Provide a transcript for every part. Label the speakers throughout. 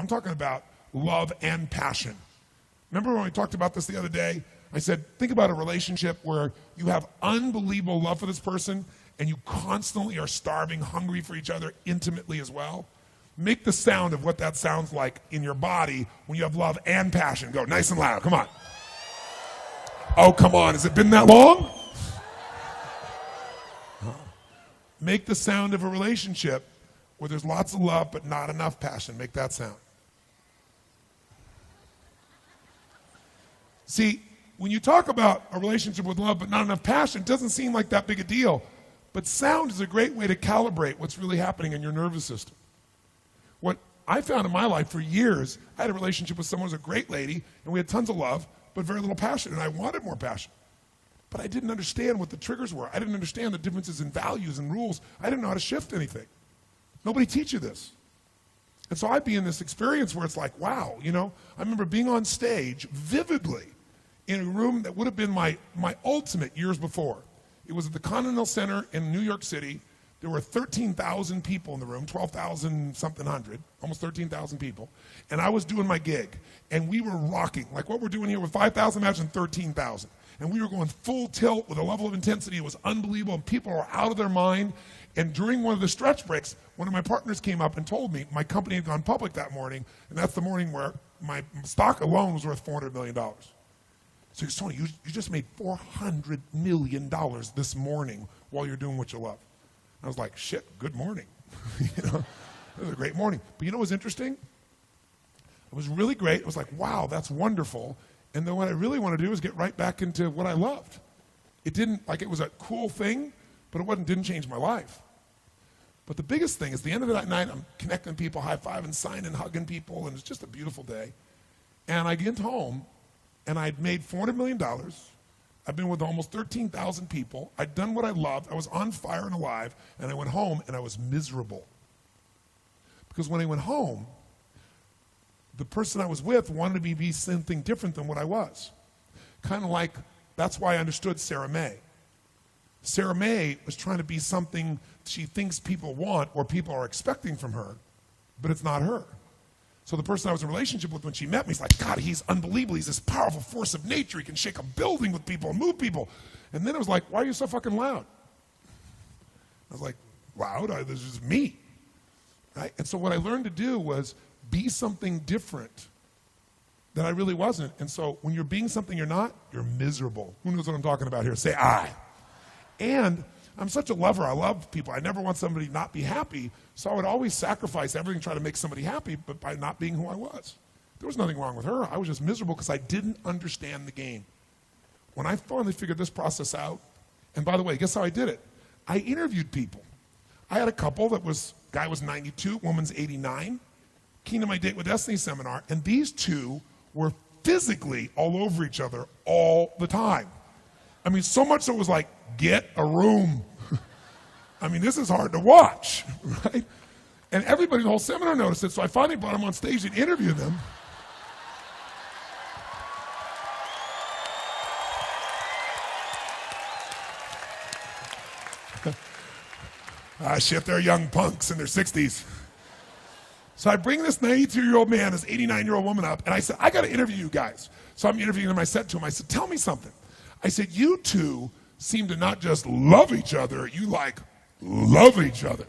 Speaker 1: I'm talking about love and passion. Remember when we talked about this the other day? I said, think about a relationship where you have unbelievable love for this person and you constantly are starving, hungry for each other intimately as well. Make the sound of what that sounds like in your body when you have love and passion. Go nice and loud, come on. Oh, come on, has it been that long? Make the sound of a relationship where there's lots of love but not enough passion. Make that sound. See, when you talk about a relationship with love but not enough passion, it doesn't seem like that big a deal. But sound is a great way to calibrate what's really happening in your nervous system. What I found in my life for years, I had a relationship with someone who was a great lady, and we had tons of love, but very little passion, and I wanted more passion. But I didn't understand what the triggers were. I didn't understand the differences in values and rules. I didn't know how to shift anything. Nobody teach you this. And so I'd be in this experience where it's like, wow, you know, I remember being on stage vividly in a room that would have been my ultimate years before. It was at the Continental Center in New York City. There were 13,000 people in the room, 12,000 something hundred, almost 13,000 people. And I was doing my gig. And we were rocking, like what we're doing here with 5,000, imagine 13,000. And we were going full tilt with a level of intensity. It was unbelievable. And people were out of their mind. And during one of the stretch breaks, one of my partners came up and told me my company had gone public that morning. And that's the morning where my stock alone was worth $400 million. So he's Tony, you just made $400 million this morning while you're doing what you love. I was like, shit, good morning. You know, it was a great morning. But you know what was interesting? It was really great. It was like, wow, that's wonderful. And then what I really want to do is get right back into what I loved. It didn't, like it was a cool thing, but it didn't change my life. But the biggest thing is the end of that night, I'm connecting people, high-fiving, signing, hugging people, and it's just a beautiful day. And I get home, and I'd made $400 million. I've been with almost 13,000 people. I'd done what I loved. I was on fire and alive, and I went home, and I was miserable. Because when I went home, the person I was with wanted me to be something different than what I was. Kind of like, that's why I understood Sarah May. Sarah May was trying to be something she thinks people want or people are expecting from her, but it's not her. So the person I was in a relationship with when she met me, he's like, God, he's unbelievable. He's this powerful force of nature. He can shake a building with people and move people. And then it was like, why are you so fucking loud? I was like, loud? This is me. Right? And so what I learned to do was be something different that I really wasn't. And so when you're being something you're not, you're miserable. Who knows what I'm talking about here? Say I. And I'm such a lover. I love people. I never want somebody to not be happy. So I would always sacrifice everything, try to make somebody happy, but by not being who I was. There was nothing wrong with her. I was just miserable because I didn't understand the game. When I finally figured this process out, and by the way, guess how I did it? I interviewed people. I had a couple guy was 92, woman's 89, came to my Date with Destiny seminar, and these two were physically all over each other all the time. I mean, so much so it was like, get a room. I mean, this is hard to watch, right? And everybody in the whole seminar noticed it, so I finally brought them on stage and interviewed them. Shit, they're young punks in their 60s. So I bring this 92-year-old man, this 89-year-old woman up, and I said, I got to interview you guys. So I'm interviewing them. I said to him, I said, tell me something. I said, you two seem to not just love each other, you love each other.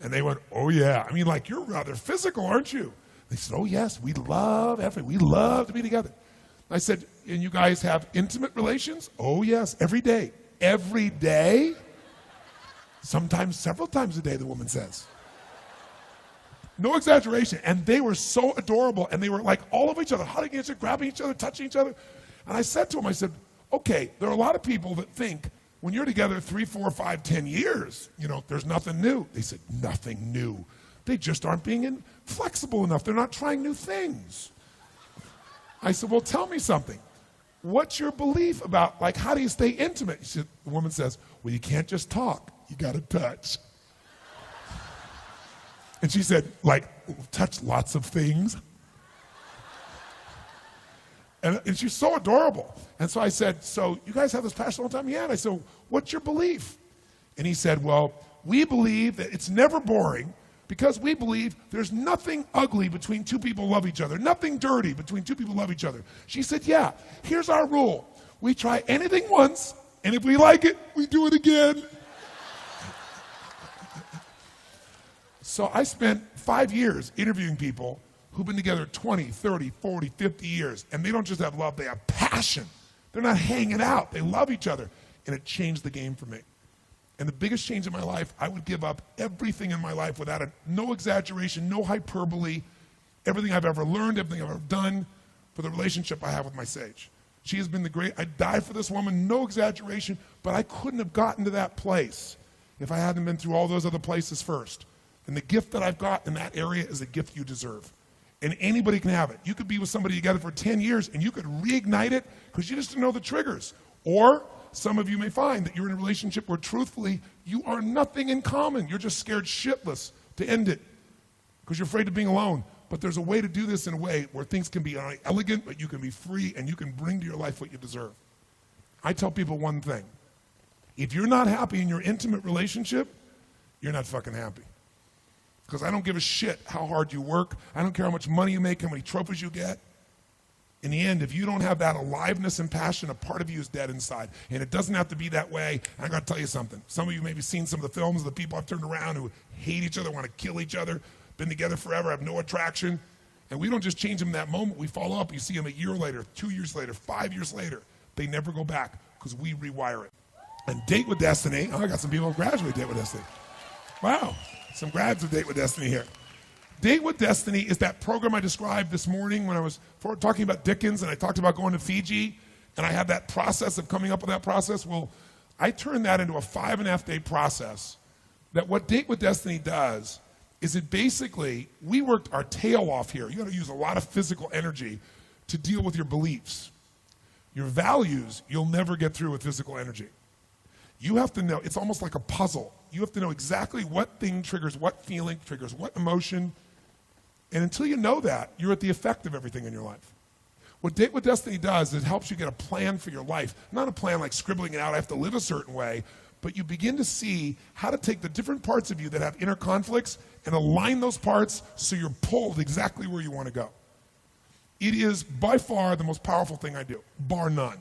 Speaker 1: And they went, oh yeah. I mean, you're rather physical, aren't you? They said, oh yes, we love everything. We love to be together. I said, and you guys have intimate relations? Oh yes, every day. Every day? Sometimes several times a day, the woman says. No exaggeration. And they were so adorable, and they were all over each other, hugging each other, grabbing each other, touching each other. And I said to him, I said, okay, there are a lot of people that think when you're together 3, 4, 5, 10 years, there's nothing new. They said, nothing new. They just aren't being flexible enough. They're not trying new things. I said, well, tell me something. What's your belief about, how do you stay intimate? The woman says, well, you can't just talk. You got to touch. And she said, touch lots of things. And she's so adorable. And so I said, so you guys have this passion all the time? Yeah. And I said, what's your belief? And he said, well, we believe that it's never boring, Because we believe there's nothing ugly between two people who love each other, nothing dirty between two people who love each other. She said, yeah, here's our rule. We try anything once, and if we like it, we do it again. So I spent 5 years interviewing people who've been together 20, 30, 40, 50 years, and they don't just have love, they have passion. They're not hanging out, they love each other, and it changed the game for me. And the biggest change in my life, I would give up everything in my life without no exaggeration, no hyperbole, everything I've ever learned, everything I've ever done for the relationship I have with my sage. She has been I'd die for this woman, no exaggeration, but I couldn't have gotten to that place if I hadn't been through all those other places first. And the gift that I've got in that area is a gift you deserve. And anybody can have it. You could be with somebody together for 10 years and you could reignite it because you just didn't know the triggers. Or some of you may find that you're in a relationship where truthfully you are nothing in common. You're just scared shitless to end it because you're afraid of being alone. But there's a way to do this in a way where things can be elegant, but you can be free and you can bring to your life what you deserve. I tell people one thing. If you're not happy in your intimate relationship, you're not fucking happy. Because I don't give a shit how hard you work. I don't care how much money you make, how many trophies you get. In the end, if you don't have that aliveness and passion, a part of you is dead inside. And it doesn't have to be that way. And I got to tell you something. Some of you maybe seen some of the films of the people I've turned around who hate each other, want to kill each other, been together forever, have no attraction. And we don't just change them in that moment. We follow up. You see them a year later, 2 years later, 5 years later. They never go back because we rewire it. And Date with Destiny. Oh, I got some people who graduate Date with Destiny. Wow. Some grads of Date with Destiny here. Date with Destiny is that program I described this morning when I was talking about Dickens and I talked about going to Fiji and I had that process of coming up with that process. Well, I turned that into a 5.5 day process that what Date with Destiny does is it basically, we worked our tail off here. You got to use a lot of physical energy to deal with your beliefs. Your values, you'll never get through with physical energy. You have to know, it's almost like a puzzle. You have to know exactly what thing triggers what feeling, triggers what emotion. And until you know that, you're at the effect of everything in your life. What Date with Destiny does is it helps you get a plan for your life. Not a plan like scribbling it out, I have to live a certain way, but you begin to see how to take the different parts of you that have inner conflicts and align those parts so you're pulled exactly where you want to go. It is by far the most powerful thing I do, bar none.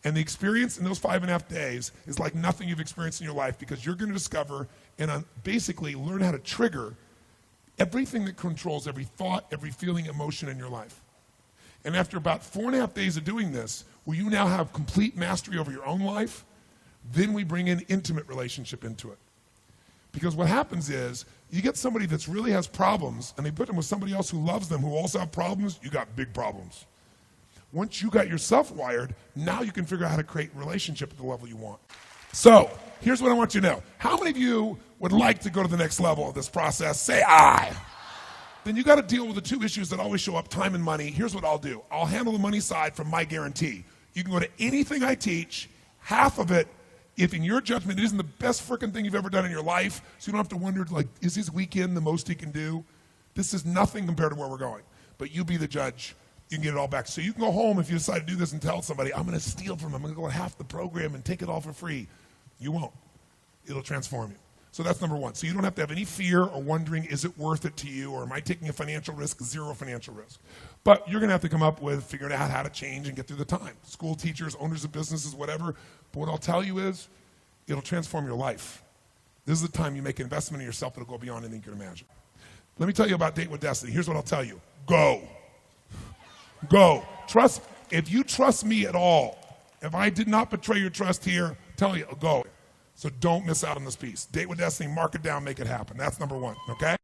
Speaker 1: And the experience in those 5.5 days is like nothing you've experienced in your life because you're going to discover and basically learn how to trigger everything that controls every thought, every feeling, emotion in your life. And after about 4.5 days of doing this, where you now have complete mastery over your own life, then we bring in intimate relationship into it. Because what happens is, you get somebody that really has problems, and they put them with somebody else who loves them, who also have problems, you got big problems. Once you got yourself wired, now you can figure out how to create a relationship at the level you want. So, here's what I want you to know. How many of you would like to go to the next level of this process? Say aye. Then you got to deal with the two issues that always show up, time and money. Here's what I'll do. I'll handle the money side from my guarantee. You can go to anything I teach, half of it, if in your judgment it isn't the best frickin' thing you've ever done in your life, so you don't have to wonder, like, is his weekend the most he can do? This is nothing compared to where we're going. But you be the judge. You can get it all back. So you can go home if you decide to do this and tell somebody, I'm going to steal from him. I'm going to go half the program and take it all for free. You won't. It'll transform you. So that's number one. So you don't have to have any fear or wondering, is it worth it to you, or am I taking a financial risk? Zero financial risk. But you're going to have to come up with figuring out how to change and get through the time. School teachers, owners of businesses, whatever. But what I'll tell you is, it'll transform your life. This is the time you make an investment in yourself that'll go beyond anything you can imagine. Let me tell you about Date with Destiny. Here's what I'll tell you. Go. Go. Trust. If you trust me at all, if I did not betray your trust here, tell you, go. So don't miss out on this piece. Date with Destiny, mark it down, make it happen. That's number one, okay?